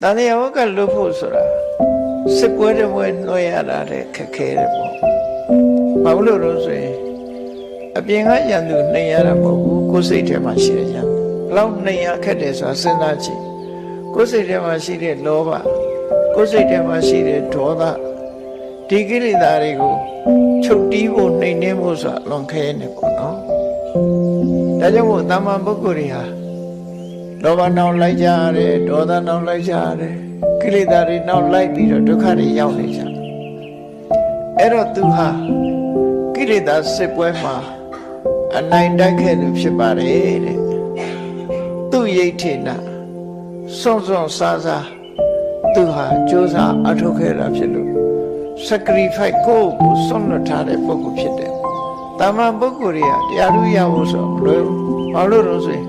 တန်တရားဝကလွတ်ဖို့ဆိုတာစစ်ပွဲတွေဝင်နှွှဲရတာတဲ့ခက်ခဲတယ်ပေါ့ဘာလို့လို့ဆိုရင်အပြင်ကရန်သူနှိမ်ရတာမဟုတ်ဘူးကိုယ်စိတ်ထဲမှာရှိတဲ့ရန်သူဘလောက်နှိမ်ရခက်တယ်ဆိုတာစဉ်းစားကြည့်ကိုယ်စိတ်ထဲမှာရှိတဲ့လောဘကိုယ်စိတ်ထဲမှာရှိတဲ့ဒေါသဒီကိလေသာတွေကိုချုပ်တီးဖို့နှိမ်နှင်းဖို့ဆိုတာလွန်ခဲနေပေါ့နော်ဒါကြောင့်မို့တာမန်ပုဂ္ဂိုလ်တွေဟာလောဘနောက်လိုက်ကြရတယ်ဒေါသနောက်လိုက်ကြရတယ်ကိလေသာတွေနောက်လိုက်ပြီးတော့ဒုက္ခတွေရောက်နေကြအဲ့တော့သူဟာကိလေသာစစ်ပွဲမှာအနိုင်တိုက်ခဲ့သူဖြစ်ပါတယ်တဲ့သူရိဋ္ဌိနစွန့်စွန့်စားစားသူဟာကြိုးစားအထောက်ခဲ့တာဖြစ်လို့ sacrifice ကိုစွန့်လွတ်ထားတဲ့ပုဂ္ဂိုလ်ဖြစ်တယ်တာမန်ပုဂ္ဂိုလ်တွေကတရားဥရဖို့ဆိုမလွယ်ဘူးဘာလို့လို့ဆိုရင်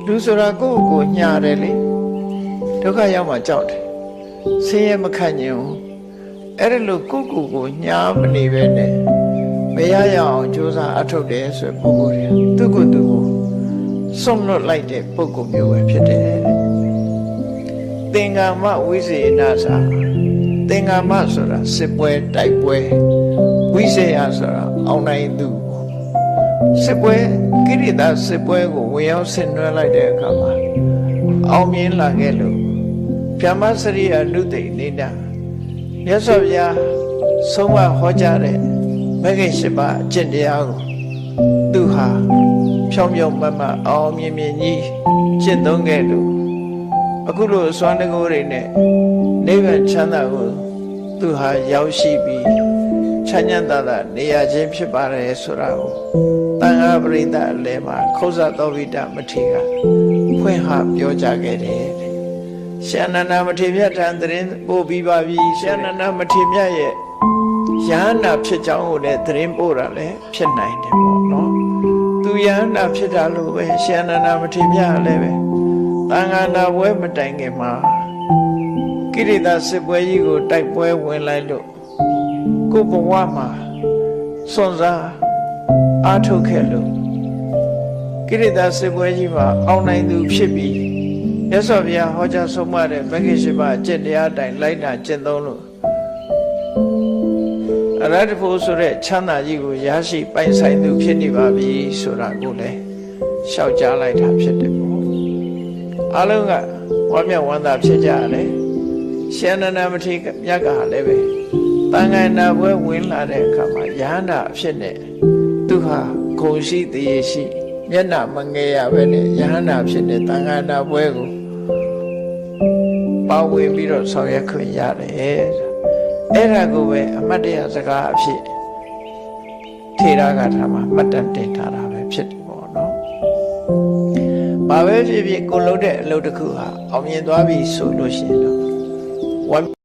လူဆိုတာကိုယ့်ကိုညားတယ်လေဒုက္ခရောက်မှကြောက်တယ်ဆင်းရဲမခံညင်ဘူးအဲ့ဒါလို့ကိုယ့်ကိုညားမနေပဲနဲ့မရရအောင်ကြိုးစားအထုတ်တယ်ဆိုပုဂ္ဂိုလ်တွေသူ့ကိုယ်သူကိုစွန့်လွတ်လိုက်တဲ့ပုဂ္ဂိုလ်မျိုးပဲဖြစ်တယ်သင်္ကမဝိစေနာစာသင်္ကမဆိုတာစစ်ပွဲတိုက်ပွဲဝိစေယဆိုတာအောင်နိုင်သူစစ်ပွဲကိရိတာစစ်ပွဲကိုဝင်ရောက်ဆင်နွှဲလိုက်တဲ့အခါမှာအောင်မြင်လာခဲ့လို့ဗျမစရိယနုသိနေနာမြတ်စွာဘုရားဆုံးမဟောကြားတဲ့မဂ္ဂင်၈ပါးအကျင့်တရားကိုသူဟာဖြောင်းဖြောင်းမတ်မတ်အောင်မြင်မြင်ကြီးကျင့်သုံးခဲ့လို့အခုလိုအစွမ်းတကူတွေနဲ့နိဗ္ဗာန်ချမ်းသာကိုသူဟာရောက်ရှိပြီးချမ်းသာသာနေရခြင်းဖြစ်ပါတယ်ဆိုတာကိုတန်ခါပရိသတ်အလယ်မှာခောဇသောဝိတမထေရကဖွင့်ဟပြောကြားခဲ့တယ်ရှင်အနန္ဒမထေရမြတ်ထံသတင်းပို့ပြီးပါပြီရှင်အနန္ဒမထေရမြတ်ရဲ့ယဟန္တာဖြစ်ကြောင်းကိုလည်းသတင်းပို့တာလည်းဖြစ်နိုင်တယ်ပေါ့နော်သူယဟန္တာဖြစ်တာလို့ပဲရှင်အနန္ဒမထေရမြတ်လည်းပဲသံဃာနာပွဲမတိုင်ခင်မှာကိရိတာစစ်ပွဲကြီးကိုတိုက်ပွဲဝင်လိုက်လို့ကိုယ်ဘဝမှာစွန့်စားအားထုတ်ခဲ့လို့ကိရိတာစစ်ပွဲကြီးမှာအောင်နိုင်သူဖြစ်ပြီးမြတ်စွာဘုရားဟောကြားဆုံးမတဲ့မဂ္ဂင်၈ပါးအကျင့်တရားတိုင်းလိုက်နာကျင့်သုံးလို့အရဟတဖို့ဆိုတဲ့ချမ်းသာကြီးကိုရရှိပိုင်ဆိုင်သူဖြစ်နေပါပြီဆိုတာကိုလည်းရှောက်ကြားလိုက်တာဖြစ်တယ်ပေါ့အားလုံးကဝမ်းမြောက်ဝမ်းသာဖြစ်ကြရတယ်ရှင်အနန္ဒမထေရမြတ်ကလည်းပဲတန်ခါနာပွဲဝင်လာတဲ့အခါမှာယဟန္တာအဖြစ်နဲ့သူဟာဂုဏ်ရှိတည်ရှိမျက်နှာမငယ်ရပဲနဲ့ယဟန္တာဖြစ်တဲ့တန်ခါနာပွဲကိုပါဝင်ပြီးတော့ဆောင်ရွက်ခွင့်ရတယ်အဲ့ဒါကိုပဲအမတ်တရားစကားအဖြစ်ထေရဂါထာမှာမှတ်တမ်းတင်ထားတာပဲဖြစ်တယ်ပေါ့နော်ဘာပဲဖြစ်ဖြစ်ကိုလုပ်တဲ့အလုပ်တစ်ခုဟာအောင်မြင်သွားပြီဆိုလို့ရှိရင်တော့